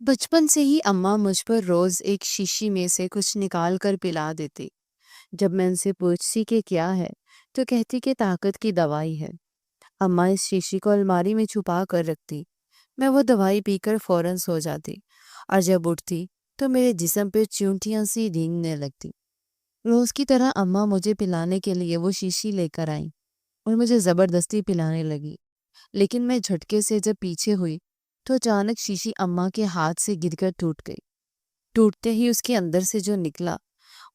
بچپن سے ہی اماں مجھ پر روز ایک شیشی میں سے کچھ نکال کر پلا دیتی۔ جب میں ان سے پوچھتی کہ کیا ہے تو کہتی کہ طاقت کی دوائی ہے۔ اماں اس شیشی کو الماری میں چھپا کر رکھتی۔ میں وہ دوائی پی کر فوراً سو جاتی اور جب اٹھتی تو میرے جسم پہ چیونٹیاں سی رینگنے لگتی۔ روز کی طرح اماں مجھے پلانے کے لیے وہ شیشی لے کر آئیں اور مجھے زبردستی پلانے لگی، لیکن میں جھٹکے سے جب پیچھے ہوئی تو اچانک شیشی اماں کے ہاتھ سے گر کر ٹوٹ گئی۔ ٹوٹتے ہی اس کے اندر سے جو نکلا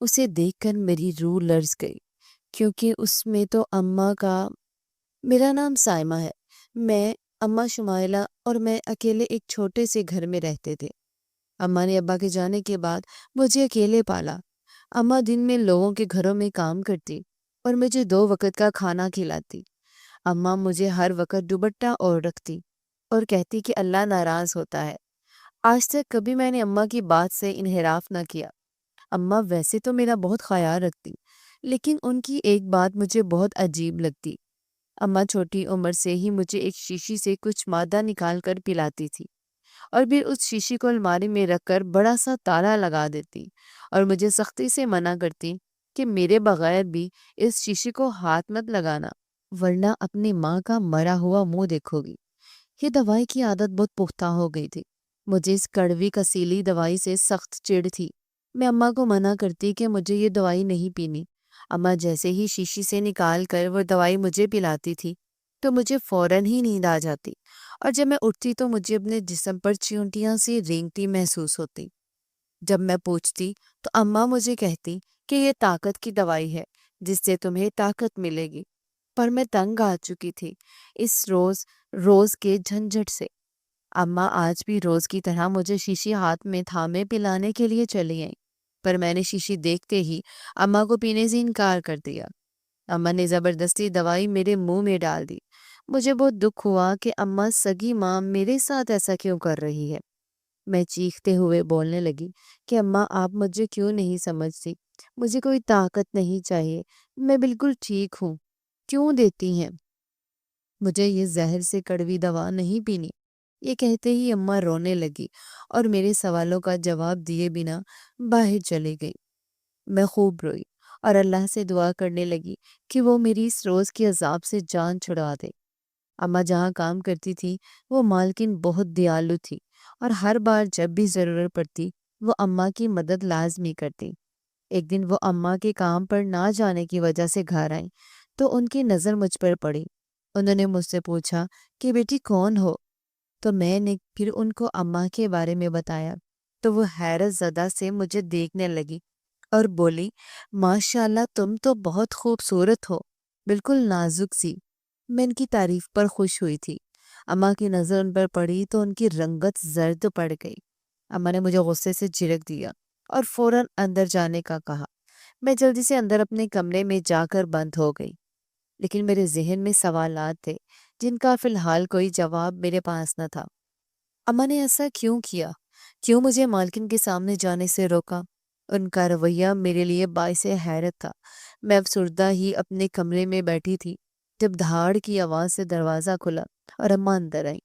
اسے دیکھ کر میری روح لرز گئی، کیونکہ اس میں تو اماں کا… میرا نام سائمہ ہے۔ میں، اماں شمائلہ اور میں اکیلے ایک چھوٹے سے گھر میں رہتے تھے۔ اماں نے ابا کے جانے کے بعد مجھے اکیلے پالا۔ اماں دن میں لوگوں کے گھروں میں کام کرتی اور مجھے 2 وقت کا کھانا کھلاتی۔ اماں مجھے ہر وقت دوپٹہ اوڑھ رکھتی اور کہتی کہ اللہ ناراض ہوتا ہے۔ آج تک کبھی میں نے اماں کی بات سے انحراف نہ کیا۔ اماں ویسے تو میرا بہت خیال رکھتی، لیکن ان کی ایک بات مجھے بہت عجیب لگتی۔ اماں چھوٹی عمر سے ہی مجھے ایک شیشی سے کچھ مادہ نکال کر پلاتی تھی اور پھر اس شیشی کو الماری میں رکھ کر بڑا سا تالا لگا دیتی اور مجھے سختی سے منع کرتی کہ میرے بغیر بھی اس شیشی کو ہاتھ مت لگانا، ورنہ اپنی ماں کا مرا ہوا منہ دیکھو گی۔ یہ دوائی کی عادت بہت پختہ ہو گئی تھی۔ مجھے اس کڑوی کسیلی دوائی سے سخت چڑ تھی۔ میں اماں کو منع کرتی کہ مجھے یہ دوائی نہیں پینی۔ اماں جیسے ہی شیشی سے نکال کر وہ دوائی مجھے پلاتی تھی تو مجھے فوراً ہی نیند آ جاتی اور جب میں اٹھتی تو مجھے اپنے جسم پر چیونٹیاں سی رینگتی محسوس ہوتی۔ جب میں پوچھتی تو اماں مجھے کہتی کہ یہ طاقت کی دوائی ہے جس سے تمہیں طاقت ملے گی، پر میں تنگ آ چکی تھی اس روز روز کے جھنجھٹ سے۔ اماں آج بھی روز کی طرح مجھے شیشی ہاتھ میں تھامے پلانے کے لیے چلی آئیں، پر میں نے شیشی دیکھتے ہی اماں کو پینے سے انکار کر دیا۔ اماں نے زبردستی دوائی میرے منہ میں ڈال دی۔ مجھے بہت دکھ ہوا کہ اماں سگی ماں میرے ساتھ ایسا کیوں کر رہی ہے۔ میں چیختے ہوئے بولنے لگی کہ اماں آپ مجھے کیوں نہیں سمجھتی؟ مجھے کوئی طاقت نہیں چاہیے، میں بالکل ٹھیک ہوں، کیوں دیتی ہیں مجھے یہ زہر سے کڑوی دوا نہیں پینی؟ یہ کہتے ہی اماں رونے لگی اور میرے سوالوں کا جواب دیے بنا باہر چلی گئی۔ میں خوب روئی اور اللہ سے دعا کرنے لگی کہ وہ میری اس روز کی عذاب سے جان چھڑا دے۔ اماں جہاں کام کرتی تھی وہ مالکن بہت دیالو تھی اور ہر بار جب بھی ضرورت پڑتی وہ اماں کی مدد لازمی کرتی۔ ایک دن وہ اماں کے کام پر نہ جانے کی وجہ سے گھر آئیں تو ان کی نظر مجھ پر پڑی۔ انہوں نے مجھ سے پوچھا کہ بیٹی کون ہو؟ تو میں نے پھر ان کو اماں کے بارے میں بتایا تو وہ حیرت زدہ سے مجھے دیکھنے لگی اور بولی ماشاءاللہ تم تو بہت خوبصورت ہو، بالکل نازک سی۔ میں ان کی تعریف پر خوش ہوئی تھی۔ اماں کی نظر ان پر پڑی تو ان کی رنگت زرد پڑ گئی۔ اماں نے مجھے غصے سے جھڑک دیا اور فوراً اندر جانے کا کہا۔ میں جلدی سے اندر اپنے کمرے میں جا کر بند ہو گئی، لیکن میرے ذہن میں سوالات تھے جن کا فی الحال کوئی جواب میرے پاس نہ تھا۔ اماں نے ایسا کیوں کیا؟ کیوں مجھے مالکن کے سامنے جانے سے روکا؟ ان کا رویہ میرے لیے باعث حیرت تھا۔ میں افسردہ ہی اپنے کمرے میں بیٹھی تھی جب دھاڑ کی آواز سے دروازہ کھلا اور اماں اندر آئیں۔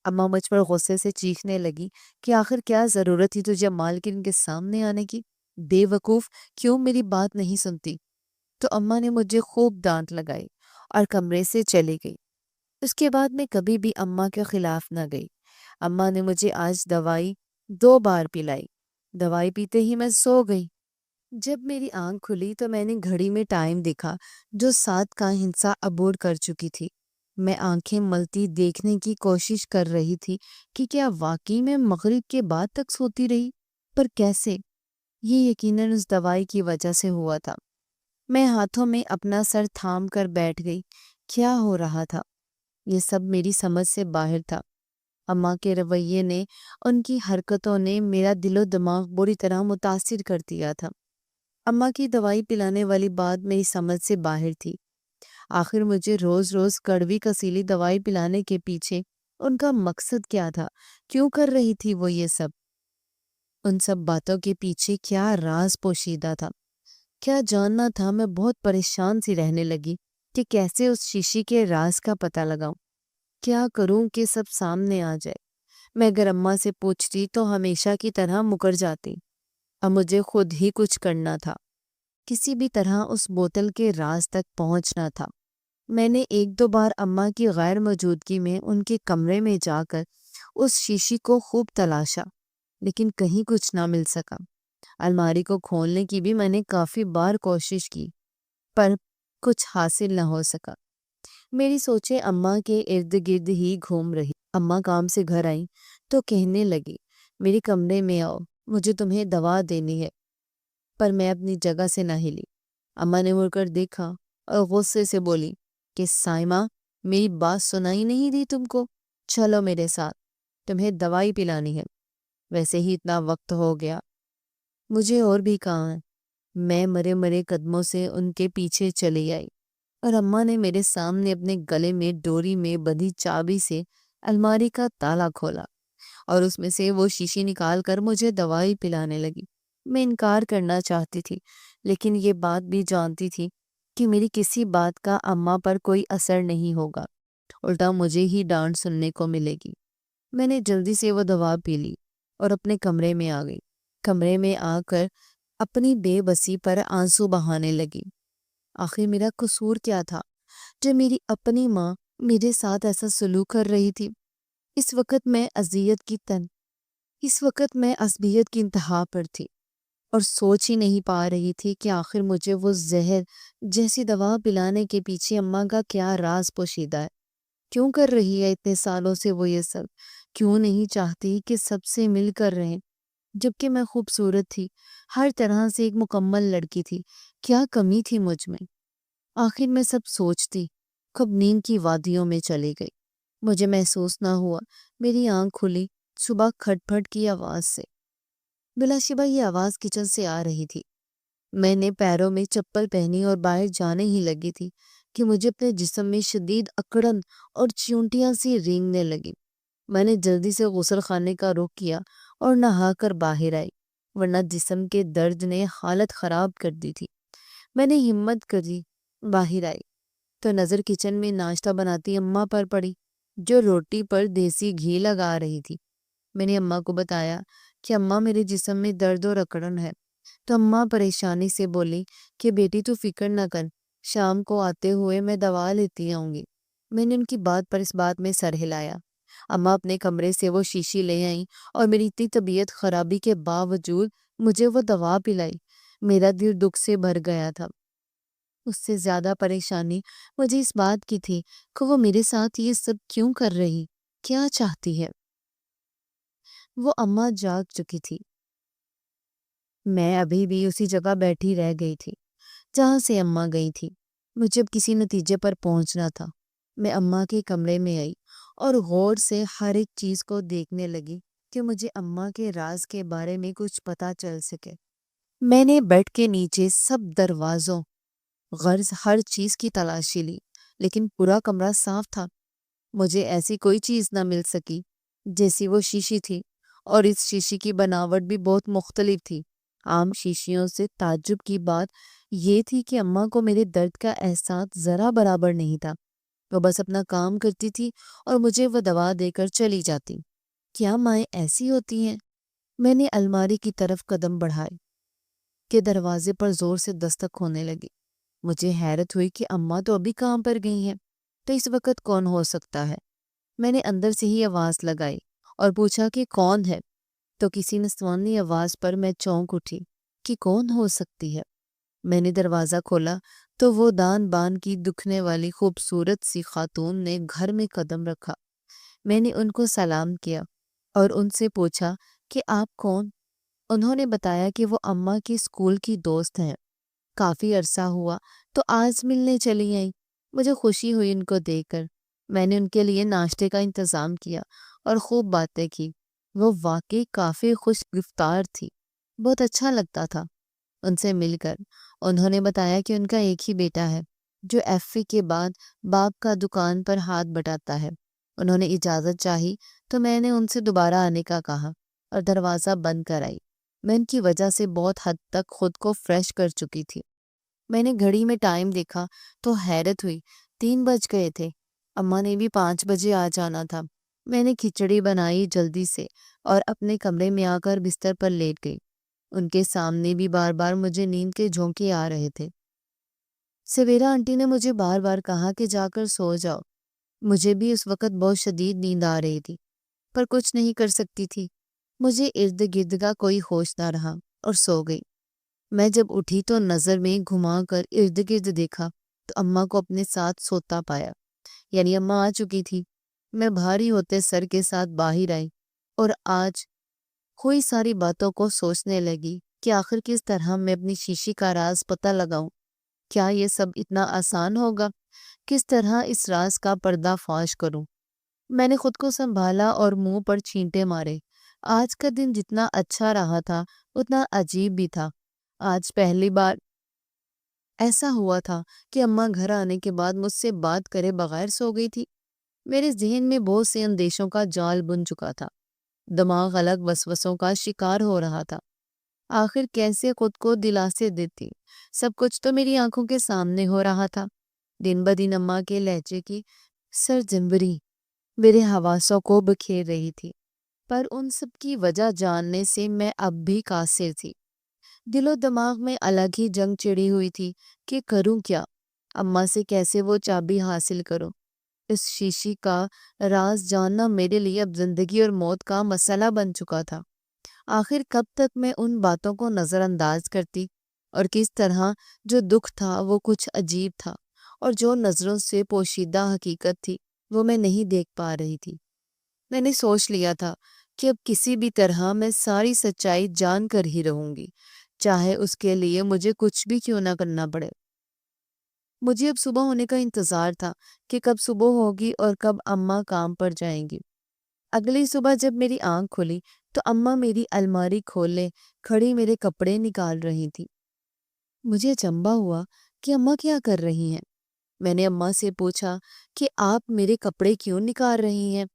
اماں مجھ پر غصے سے چیخنے لگی کہ آخر کیا ضرورت تھی تجھے مالکن کے سامنے آنے کی؟ بے وقوف، کیوں میری بات نہیں سنتی؟ تو اماں نے مجھے خوب ڈانٹ لگائی اور کمرے سے چلی گئی۔ اس کے بعد میں کبھی بھی اماں کے خلاف نہ گئی۔ اماں نے مجھے آج دوائی 2 بار پلائی۔ دوائی پیتے ہی میں سو گئی۔ جب میری آنکھ کھلی تو میں نے گھڑی میں ٹائم دیکھا جو 7 کا ہندسہ عبور کر چکی تھی۔ میں آنکھیں ملتی دیکھنے کی کوشش کر رہی تھی کہ کیا واقعی میں مغرب کے بعد تک سوتی رہی، پر کیسے؟ یہ یقیناً اس دوائی کی وجہ سے ہوا تھا۔ میں ہاتھوں میں اپنا سر تھام کر بیٹھ گئی۔ کیا ہو رہا تھا؟ یہ سب میری سمجھ سے باہر تھا۔ اماں کے رویے نے، ان کی حرکتوں نے میرا دل و دماغ بری طرح متاثر کر دیا تھا۔ اماں کی دوائی پلانے والی بات میری سمجھ سے باہر تھی۔ آخر مجھے روز روز کڑوی کسیلی دوائی پلانے کے پیچھے ان کا مقصد کیا تھا؟ کیوں کر رہی تھی وہ یہ سب؟ ان سب باتوں کے پیچھے کیا راز پوشیدہ تھا؟ کیا جاننا تھا؟ میں بہت پریشان سی رہنے لگی کہ کیسے اس شیشی کے راز کا پتہ لگاؤں۔ کیا کروں کہ سب سامنے آ جائے؟ میں اگر اماں سے پوچھتی تو ہمیشہ کی طرح مکر جاتی۔ اب مجھے خود ہی کچھ کرنا تھا، کسی بھی طرح اس بوتل کے راز تک پہنچنا تھا۔ میں نے ایک دو بار اماں کی غیر موجودگی میں ان کے کمرے میں جا کر اس شیشی کو خوب تلاشا، لیکن کہیں کچھ نہ مل سکا۔ الماری کو کھولنے کی بھی میں نے کافی بار کوشش کی، پر کچھ حاصل نہ ہو سکا۔ میری سوچیں اماں کے ارد گرد ہی گھوم رہی۔ اماں کام سے گھر آئیں تو کہنے لگی، میری کمرے میں آؤ، مجھے تمہیں دوا دینی ہے۔ پر میں اپنی جگہ سے نہ ہلی۔ اماں نے مڑ کر دیکھا اور غصے سے بولی کہ سائمہ، میری بات سنائی نہیں دی تم کو؟ چلو میرے ساتھ، تمہیں دوائی پلانی ہے۔ ویسے ہی اتنا وقت ہو گیا، مجھے اور بھی کام ہے۔ میں مرے مرے قدموں سے ان کے پیچھے چلی آئی اور اماں نے میرے سامنے اپنے گلے میں ڈوری میں بندھی چابی سے الماری کا تالا کھولا اور اس میں سے وہ شیشی نکال کر مجھے دوائی پلانے لگی۔ میں انکار کرنا چاہتی تھی، لیکن یہ بات بھی جانتی تھی کہ میری کسی بات کا اماں پر کوئی اثر نہیں ہوگا، الٹا مجھے ہی ڈانٹ سننے کو ملے گی۔ میں نے جلدی سے وہ دوا پی لی اور اپنے کمرے میں آ گئی۔ کمرے میں آ کر اپنی بے بسی پر آنسو بہانے لگی۔ آخر میرا قصور کیا تھا جو میری اپنی ماں میرے ساتھ ایسا سلوک کر رہی تھی؟ اس وقت میں عصبیت کی انتہا پر تھی اور سوچ ہی نہیں پا رہی تھی کہ آخر مجھے وہ زہر جیسی دوا پلانے کے پیچھے اماں کا کیا راز پوشیدہ ہے؟ کیوں کر رہی ہے اتنے سالوں سے وہ یہ سب؟ کیوں نہیں چاہتی کہ سب سے مل کر رہیں؟ جبکہ میں خوبصورت تھی، ہر طرح سے ایک مکمل لڑکی تھی، کیا کمی تھی مجھ میں؟ آخر میں سب سوچتی کب نیند کی وادیوں میں چلی گئی۔ مجھے محسوس نہ ہوا، میری آنکھ کھلی صبح کھٹ پھٹ کی آواز سے۔ بلا شبہ یہ آواز کچن سے آ رہی تھی۔ میں نے پیروں میں چپل پہنی اور باہر جانے ہی لگی تھی کہ مجھے اپنے جسم میں شدید اکڑن اور چیونٹیاں سی رینگنے لگی۔ میں نے جلدی سے غسل خانے کا رخ کیا اور نہا کر باہر آئی، ورنہ جسم کے درد نے حالت خراب کر دی تھی۔ میں نے ہمت کری باہر آئی تو نظر کچن میں ناشتہ بناتی اماں پر پڑی، جو روٹی پر دیسی گھی لگا رہی تھی۔ میں نے اماں کو بتایا کہ اماں میرے جسم میں درد اور اکڑن ہے، تو اماں پریشانی سے بولی کہ بیٹی تو فکر نہ کر، شام کو آتے ہوئے میں دوا لیتی آؤں گی۔ میں نے ان کی بات پر اس بات میں سر ہلایا۔ اماں اپنے کمرے سے وہ شیشی لے آئیں اور میری اتنی طبیعت خرابی کے باوجود مجھے وہ دوا پلائی۔ میرا دل دکھ سے بھر گیا تھا۔ اس سے زیادہ پریشانی مجھے اس بات کی تھی کہ وہ میرے ساتھ یہ سب کیوں کر رہی، کیا چاہتی ہے۔ وہ اماں جاگ چکی تھی، میں ابھی بھی اسی جگہ بیٹھی رہ گئی تھی جہاں سے اماں گئی تھی۔ مجھے اب کسی نتیجے پر پہنچنا تھا۔ میں اماں کے کمرے میں آئی اور غور سے ہر ایک چیز کو دیکھنے لگی کہ مجھے اماں کے راز کے بارے میں کچھ پتہ چل سکے۔ میں نے بیڈ کے نیچے سب دروازوں غرض ہر چیز کی تلاشی لی، لیکن پورا کمرہ صاف تھا۔ مجھے ایسی کوئی چیز نہ مل سکی جیسی وہ شیشی تھی، اور اس شیشی کی بناوٹ بھی بہت مختلف تھی عام شیشیوں سے۔ تعجب کی بات یہ تھی کہ اماں کو میرے درد کا احساس ذرا برابر نہیں تھا۔ وہ بس اپنا کام کرتی تھی اور مجھے وہ دوا دے کر چلی جاتی۔ کیا مائیں ایسی ہوتی ہیں؟ میں نے الماری کی طرف قدم بڑھائے کہ دروازے پر زور سے دستک ہونے لگی۔ مجھے حیرت ہوئی کہ اماں تو ابھی کام پر گئی ہیں، تو اس وقت کون ہو سکتا ہے؟ میں نے اندر سے ہی آواز لگائی اور پوچھا کہ کون ہے، تو کسی نسوانی آواز پر میں چونک اٹھی کہ کون ہو سکتی ہے۔ میں نے دروازہ کھولا تو وہ دان بان کی دکھنے والی خوبصورت سی خاتون نے گھر میں قدم رکھا۔ میں نے ان کو سلام کیا اور ان سے پوچھا کہ آپ کون؟ انہوں نے بتایا کہ وہ اماں کی اسکول کی دوست ہیں، کافی عرصہ ہوا تو آج ملنے چلی آئیں۔ مجھے خوشی ہوئی ان کو دیکھ کر۔ میں نے ان کے لیے ناشتے کا انتظام کیا اور خوب باتیں کی۔ وہ واقعی کافی خوش گفتار تھی، بہت اچھا لگتا تھا ان سے مل کر۔ انہوں نے بتایا کہ ان کا ایک ہی بیٹا ہے جو ایف اے کے بعد باپ کا دکان پر ہاتھ بٹاتا ہے۔ انہوں نے اجازت چاہی تو میں نے ان سے دوبارہ آنے کا کہا اور دروازہ بند کر آئی۔ میں ان کی وجہ سے بہت حد تک خود کو فریش کر چکی تھی۔ میں نے گھڑی میں ٹائم دیکھا تو حیرت ہوئی، 3 بج گئے تھے۔ اماں نے بھی 5 بجے آ جانا تھا۔ میں نے کھچڑی بنائی جلدی سے اور اپنے کمرے میں آ کر بستر پر لیٹ گئی۔ ان کے سامنے بھی بار بار مجھے نیند کے جھونکے آ رہے تھے۔ سویرا آنٹی نے مجھے بار بار کہا کہ جا کر سو جاؤ۔ مجھے بھی اس وقت بہت شدید نیند آ رہی تھی، پر کچھ نہیں کر سکتی تھی۔ مجھے ارد گرد کا کوئی ہوش نہ رہا اور سو گئی۔ میں جب اٹھی تو نظر میں گھما کر ارد گرد دیکھا تو اماں کو اپنے ساتھ سوتا پایا، یعنی اماں آ چکی تھی۔ میں بھاری ہوتے سر کے ساتھ باہر آئی اور آج ہوئی ساری باتوں کو سوچنے لگی کہ آخر کس طرح میں اپنی شیشی کا راز پتہ لگاؤں۔ کیا یہ سب اتنا آسان ہوگا؟ کس طرح اس راز کا پردہ فاش کروں؟ میں نے خود کو سنبھالا اور منہ پر چھینٹے مارے۔ آج کا دن جتنا اچھا رہا تھا اتنا عجیب بھی تھا۔ آج پہلی بار ایسا ہوا تھا کہ اماں گھر آنے کے بعد مجھ سے بات کرے بغیر سو گئی تھی۔ میرے ذہن میں بہت سے اندیشوں کا جال بن چکا تھا۔ دماغ الگ وسوسوں کا شکار ہو رہا تھا۔ آخر کیسے خود کو دلاسے دیتی؟ سب کچھ تو میری آنکھوں کے سامنے ہو رہا تھا۔ دن بدن اماں کے لہجے کی سرزنبری میرے حواسوں کو بکھیر رہی تھی، پر ان سب کی وجہ جاننے سے میں اب بھی قاصر تھی۔ دل و دماغ میں الگ ہی جنگ چڑھی ہوئی تھی کہ کروں کیا؟ اماں سے کیسے وہ چابی حاصل کروں؟ اس شیشی کا راز جاننا میرے لیے اب زندگی اور موت کا مسئلہ بن چکا تھا۔ آخر کب تک میں ان باتوں کو نظر انداز کرتی، اور کس طرح جو دکھ تھا وہ کچھ عجیب تھا، اور جو نظروں سے پوشیدہ حقیقت تھی وہ میں نہیں دیکھ پا رہی تھی۔ میں نے سوچ لیا تھا کہ اب کسی بھی طرح میں ساری سچائی جان کر ہی رہوں گی، چاہے اس کے لیے مجھے کچھ بھی کیوں نہ کرنا پڑے۔ مجھے اب صبح ہونے کا انتظار تھا کہ کب صبح ہوگی اور کب اماں کام پر جائیں گی۔ اگلی صبح جب میری آنکھ کھلی تو اماں میری الماری کھولے کھڑی میرے کپڑے نکال رہی تھی۔ مجھے اچنبھا ہوا کہ اماں کیا کر رہی ہیں۔ میں نے اماں سے پوچھا کہ آپ میرے کپڑے کیوں نکال رہی ہیں؟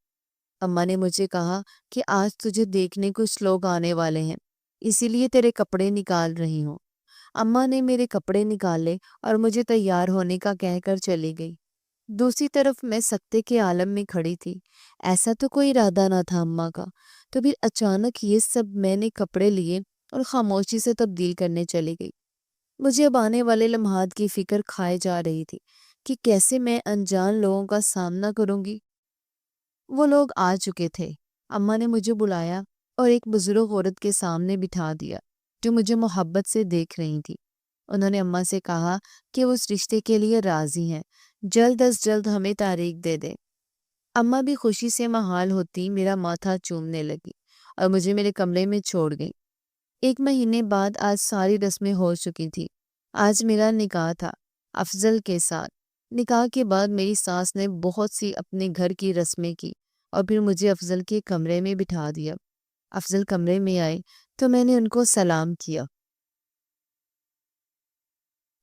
اماں نے مجھے کہا کہ آج تجھے دیکھنے کچھ لوگ آنے والے ہیں، اسی لیے تیرے کپڑے نکال رہی ہوں۔ اماں نے میرے کپڑے نکالے اور مجھے تیار ہونے کا کہہ کر چلی گئی۔ دوسری طرف میں سکتے کے عالم میں کھڑی تھی۔ ایسا تو کوئی ارادہ نہ تھا اماں کا، تو پھر اچانک یہ سب میں نے کپڑے لیے اور خاموشی سے تبدیل کرنے چلی گئی۔ مجھے اب آنے والے لمحات کی فکر کھائے جا رہی تھی کہ کیسے میں انجان لوگوں کا سامنا کروں گی۔ وہ لوگ آ چکے تھے۔ اماں نے مجھے بلایا اور ایک بزرگ عورت کے سامنے بٹھا دیا جو مجھے محبت سے دیکھ رہی تھی۔ انہوں نے اماں سے کہا کہ وہ اس رشتے کے لیے راضی ہیں، جلد از جلد ہمیں تاریخ دے دیں۔ اماں بھی خوشی سے محال ہوتی میرا ماتھا چومنے لگی اور مجھے میرے کمرے میں چھوڑ گئی۔ 1 مہینے بعد آج ساری رسمیں ہو چکی تھی۔ آج میرا نکاح تھا افضل کے ساتھ۔ نکاح کے بعد میری ساس نے بہت سی اپنے گھر کی رسمیں کی اور پھر مجھے افضل کے کمرے میں بٹھا دیا۔ افضل کمرے میں آئے تو میں نے ان کو سلام کیا۔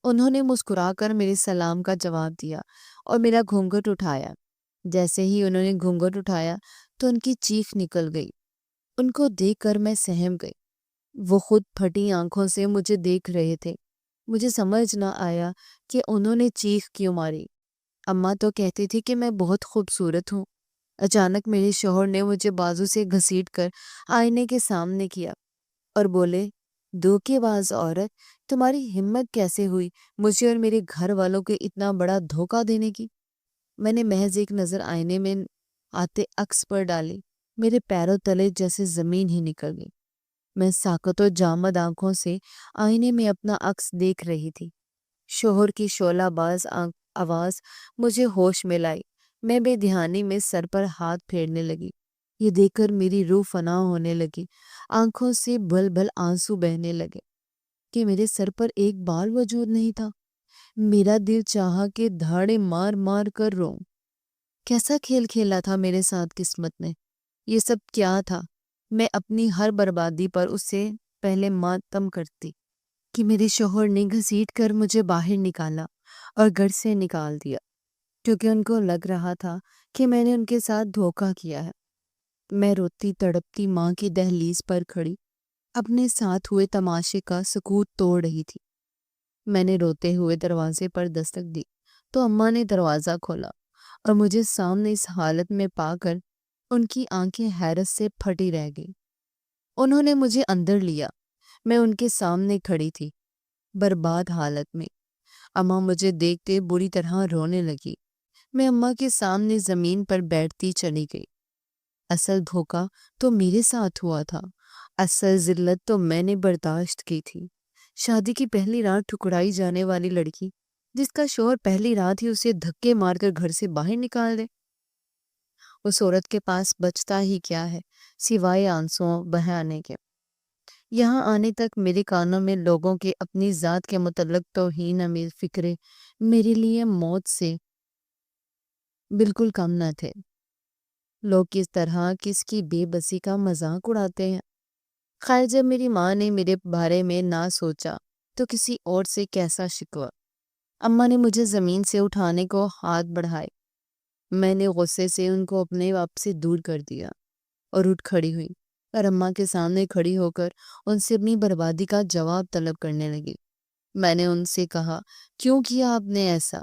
انہوں نے مسکرا کر میرے سلام کا جواب دیا اور میرا گھونگھٹ اٹھایا۔ جیسے ہی انہوں نے گھونگھٹ اٹھایا تو ان کی چیخ نکل گئی۔ ان کو دیکھ کر میں سہم گئی۔ وہ خود پھٹی آنکھوں سے مجھے دیکھ رہے تھے۔ مجھے سمجھ نہ آیا کہ انہوں نے چیخ کیوں ماری۔ اماں تو کہتی تھی کہ میں بہت خوبصورت ہوں۔ اچانک میرے شوہر نے مجھے بازو سے گھسیٹ کر آئینے کے سامنے کیا اور بولے، دھوکے باز عورت، تمہاری ہمت کیسے ہوئی مجھے اور میرے گھر والوں کے اتنا بڑا دھوکہ دینے کی؟ میں نے محض ایک نظر آئینے میں آتے عکس پر ڈالی۔ میرے پیروں تلے جیسے زمین ہی نکل گئی۔ میں ساکت و جامد آنکھوں سے آئینے میں اپنا عکس دیکھ رہی تھی۔ شوہر کی شعلہ باز آواز مجھے ہوش میں لائی۔ میں بے دھیانی میں سر پر ہاتھ پھیرنے لگی۔ یہ دیکھ کر میری روح فنا ہونے لگی۔ آنکھوں سے بل بل آنسو بہنے لگے کہ میرے سر پر ایک بال وجود نہیں تھا۔ میرا دل چاہا کہ دھاڑے مار مار کر روؤں۔ کیسا کھیل کھیلا تھا میرے ساتھ قسمت نے؟ یہ سب کیا تھا؟ میں اپنی ہر بربادی پر اس سے پہلے ماتم کرتی کہ میرے شوہر نے گھسیٹ کر مجھے باہر نکالا اور گھر سے نکال دیا، کیونکہ ان کو لگ رہا تھا کہ میں نے ان کے ساتھ دھوکہ کیا ہے۔ میں روتی تڑپتی ماں کی دہلیز پر کھڑی اپنے ساتھ ہوئے تماشے کا سکوت توڑ رہی تھی۔ میں نے روتے ہوئے دروازے پر دستک دی تو اماں نے دروازہ کھولا اور مجھے سامنے اس حالت میں پا کر ان کی آنکھیں حیرت سے پھٹی رہ گئی۔ انہوں نے مجھے اندر لیا۔ میں ان کے سامنے کھڑی تھی، برباد حالت میں۔ اماں مجھے دیکھتے بری طرح رونے لگی۔ میں اماں کے سامنے زمین پر بیٹھتی چلی گئی۔ اصل دھوکا تو میرے ساتھ ہوا تھا، اصل ذلت تو میں نے برداشت کی تھی۔ شادی کی پہلی رات ٹھکرائی جانے والی لڑکی، جس کا شوہر پہلی رات ہی اسے دھکے مار کر گھر سے باہر نکال دے۔ اس عورت کے پاس بچتا ہی کیا ہے سوائے آنسوؤں بہانے کے۔ یہاں آنے تک میرے کانوں میں لوگوں کے اپنی ذات کے متعلق توہین آمیز فکرے میرے لیے موت سے بالکل کم نہ تھے۔ لوگ کس طرح کس کی بے بسی کا مذاق اڑاتے ہیں۔ خیر، جب میری ماں نے میرے بارے میں نہ سوچا تو کسی اور سے کیسا شکوہ۔ اماں نے مجھے زمین سے اٹھانے کو ہاتھ بڑھائے۔ میں نے غصے سے ان کو اپنے آپ سے دور کر دیا اور اٹھ کھڑی ہوئی اور اماں کے سامنے کھڑی ہو کر ان سے اپنی بربادی کا جواب طلب کرنے لگی۔ میں نے ان سے کہا، کیوں کیا آپ نے ایسا؟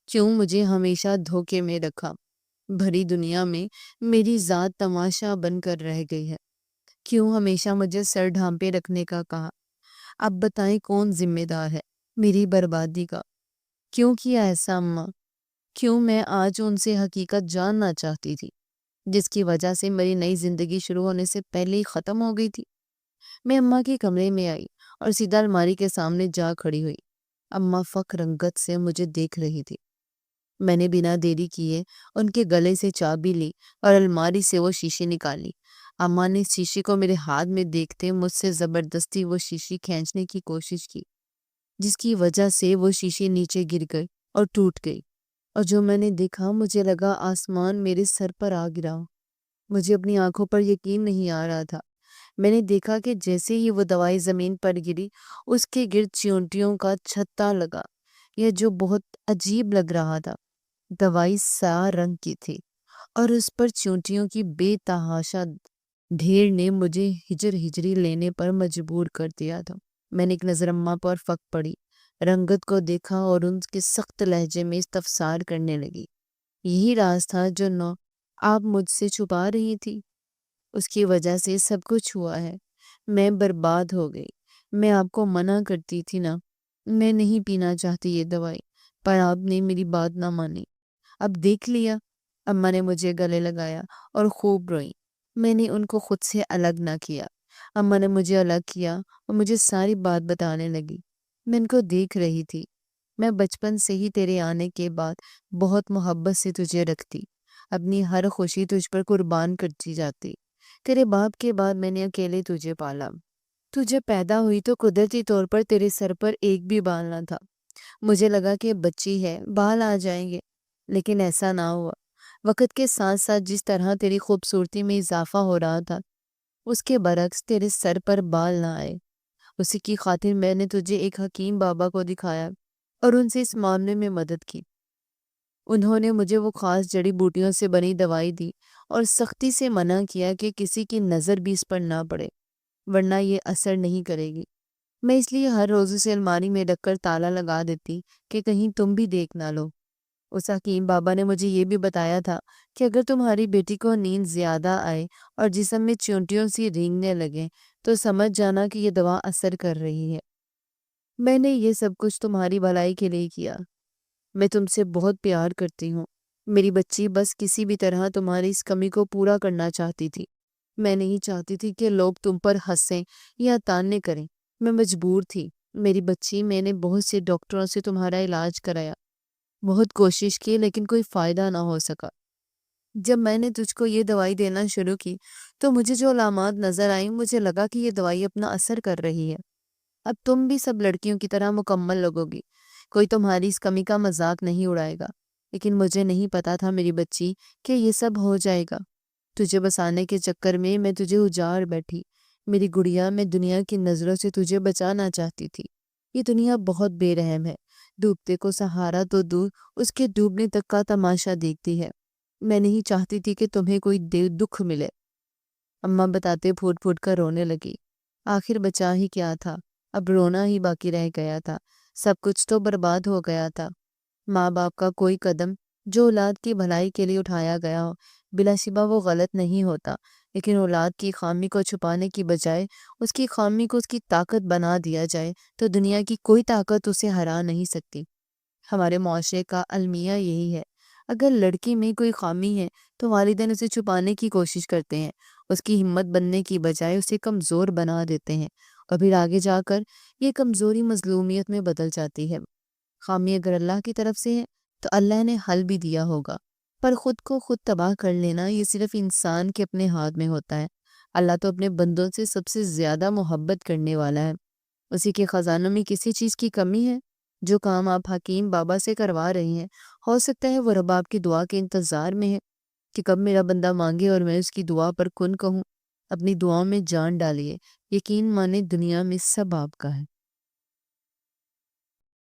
کیوں مجھے ہمیشہ دھوکے میں رکھا؟ بھری دنیا میں میری ذات تماشا بن کر رہ گئی ہے۔ کیوں ہمیشہ مجھے سر ڈھانپے رکھنے کا کہا؟ اب بتائیں کون ذمہ دار ہے میری بربادی کا؟ کیوں کیا ایسا اماں؟ کیوں میں آج ان سے حقیقت جاننا چاہتی تھی، جس کی وجہ سے میری نئی زندگی شروع ہونے سے پہلے ہی ختم ہو گئی تھی۔ میں اماں کے کمرے میں آئی اور سیدھا الماری کے سامنے جا کھڑی ہوئی۔ اماں فخر رنگت سے مجھے دیکھ رہی تھی۔ میں نے بنا دیری کیے ان کے گلے سے چابی لی اور الماری سے وہ شیشی نکالی۔ اماں نے شیشی کو میرے ہاتھ میں دیکھتے مجھ سے زبردستی وہ شیشی کھینچنے کی کوشش کی، جس کی وجہ سے وہ شیشی نیچے گر گئی اور ٹوٹ گئی، اور جو میں نے دیکھا مجھے لگا آسمان میرے سر پر آ گرا۔ مجھے اپنی آنکھوں پر یقین نہیں آ رہا تھا۔ میں نے دیکھا کہ جیسے ہی وہ دوائی زمین پر گری، اس کے گرد چیونٹیوں کا چھتا لگا، یہ جو بہت عجیب لگ رہا تھا۔ دوائی سیاہ رنگ کی تھی اور اس پر چیونٹیوں کی بے تحاشا ڈھیر نے مجھے ہجر ہجری لینے پر مجبور کر دیا تھا۔ میں نے ایک نظر اماں پر فق پڑی، رنگت کو دیکھا اور ان کے سخت لہجے میں استفسار کرنے لگی۔ یہی راز تھا جو آپ مجھ سے چھپا رہی تھی؟ اس کی وجہ سے سب کچھ ہوا ہے۔ میں برباد ہو گئی۔ میں آپ کو منع کرتی تھی نا، میں نہیں پینا چاہتی یہ دوائی، پر آپ نے میری بات نہ مانی۔ اب دیکھ لیا؟ اماں نے مجھے گلے لگایا اور خوب روئی۔ میں نے ان کو خود سے الگ نہ کیا۔ اماں نے مجھے الگ کیا اور مجھے ساری بات بتانے لگی۔ میں ان کو دیکھ رہی تھی۔ میں بچپن سے ہی تیرے آنے کے بعد بہت محبت سے تجھے رکھتی، اپنی ہر خوشی تجھ پر قربان کرتی جاتی۔ تیرے باپ کے بعد میں نے اکیلے تجھے پالا۔ تجھے پیدا ہوئی تو قدرتی طور پر تیرے سر پر ایک بھی بال نہ تھا۔ مجھے لگا کہ بچی ہے، بال آ جائیں گے، لیکن ایسا نہ ہوا۔ وقت کے ساتھ ساتھ جس طرح تیری خوبصورتی میں اضافہ ہو رہا تھا، اس کے برعکس تیرے سر پر بال نہ آئے۔ اسی کی خاطر میں نے تجھے ایک حکیم بابا کو دکھایا اور ان سے اس معاملے میں مدد کی۔ انہوں نے مجھے وہ خاص جڑی بوٹیوں سے بنی دوائی دی اور سختی سے منع کیا کہ کسی کی نظر بھی اس پر نہ پڑے، ورنہ یہ اثر نہیں کرے گی۔ میں اس لیے ہر روز اسے الماری میں رکھ کر تالا لگا دیتی کہ کہیں تم بھی دیکھ نہ لو۔ اس حکیم بابا نے مجھے یہ بھی بتایا تھا کہ اگر تمہاری بیٹی کو نیند زیادہ آئے اور جسم میں چیونٹیوں سی رینگنے لگیں تو سمجھ جانا کہ یہ دوا اثر کر رہی ہے۔ میں نے یہ سب کچھ تمہاری بھلائی کے لیے کیا۔ میں تم سے بہت پیار کرتی ہوں۔ میری بچی بس کسی بھی طرح تمہاری اس کمی کو پورا کرنا چاہتی تھی۔ میں نہیں چاہتی تھی کہ لوگ تم پر ہنسیں یا تانے کریں۔ میں مجبور تھی۔ میری بچی، میں نے بہت سے ڈاکٹروں سے تمہارا علاج کرایا، بہت کوشش کی، لیکن کوئی فائدہ نہ ہو سکا۔ جب میں نے تجھ کو یہ دوائی دینا شروع کی تو مجھے جو علامات نظر آئیں، مجھے لگا کہ یہ دوائی اپنا اثر کر رہی ہے۔ اب تم بھی سب لڑکیوں کی طرح مکمل لگو گی، کوئی تمہاری اس کمی کا مذاق نہیں اڑائے گا۔ لیکن مجھے نہیں پتا تھا میری بچی کہ یہ سب ہو جائے گا۔ تجھے بسانے کے چکر میں تجھے اجاڑ بیٹھی۔ میری گڑیا، میں دنیا کی نظروں سے تجھے بچانا چاہتی تھی۔ یہ دنیا بہت بے رحم ہے، ڈوبتے کو سہارا تو دور، اس کے ڈوبنے تک کا تماشا دیکھتی ہے۔ میں نہیں چاہتی تھی کہ تمہیں کوئی دکھ ملے۔ اماں بتاتے پھوٹ پھوٹ کر رونے لگی۔ آخر بچا ہی کیا تھا، اب رونا ہی باقی رہ گیا تھا۔ سب کچھ تو برباد ہو گیا تھا۔ ماں باپ کا کوئی قدم جو اولاد کی بھلائی کے لیے اٹھایا گیا ہو، بلا شبہ وہ غلط نہیں ہوتا، لیکن اولاد کی خامی کو چھپانے کی بجائے اس کی خامی کو اس کی طاقت بنا دیا جائے تو دنیا کی کوئی طاقت اسے ہرا نہیں سکتی۔ ہمارے معاشرے کا المیہ یہی ہے، اگر لڑکی میں کوئی خامی ہے تو والدین اسے چھپانے کی کوشش کرتے ہیں، اس کی ہمت بننے کی بجائے اسے کمزور بنا دیتے ہیں، اور پھر آگے جا کر یہ کمزوری مظلومیت میں بدل جاتی ہے۔ خامی اگر اللہ کی طرف سے ہے تو اللہ نے حل بھی دیا ہوگا، پر خود کو خود تباہ کر لینا یہ صرف انسان کے اپنے ہاتھ میں ہوتا ہے۔ اللہ تو اپنے بندوں سے سب سے زیادہ محبت کرنے والا ہے، اسی کے خزانوں میں کسی چیز کی کمی ہے؟ جو کام آپ حکیم بابا سے کروا رہی ہیں، ہو سکتا ہے وہ رب آپ کی دعا کے انتظار میں ہے کہ کب میرا بندہ مانگے اور میں اس کی دعا پر کن کہوں۔ اپنی دعاؤں میں جان ڈالیے، یقین مانے دنیا میں سب آپ کا ہے۔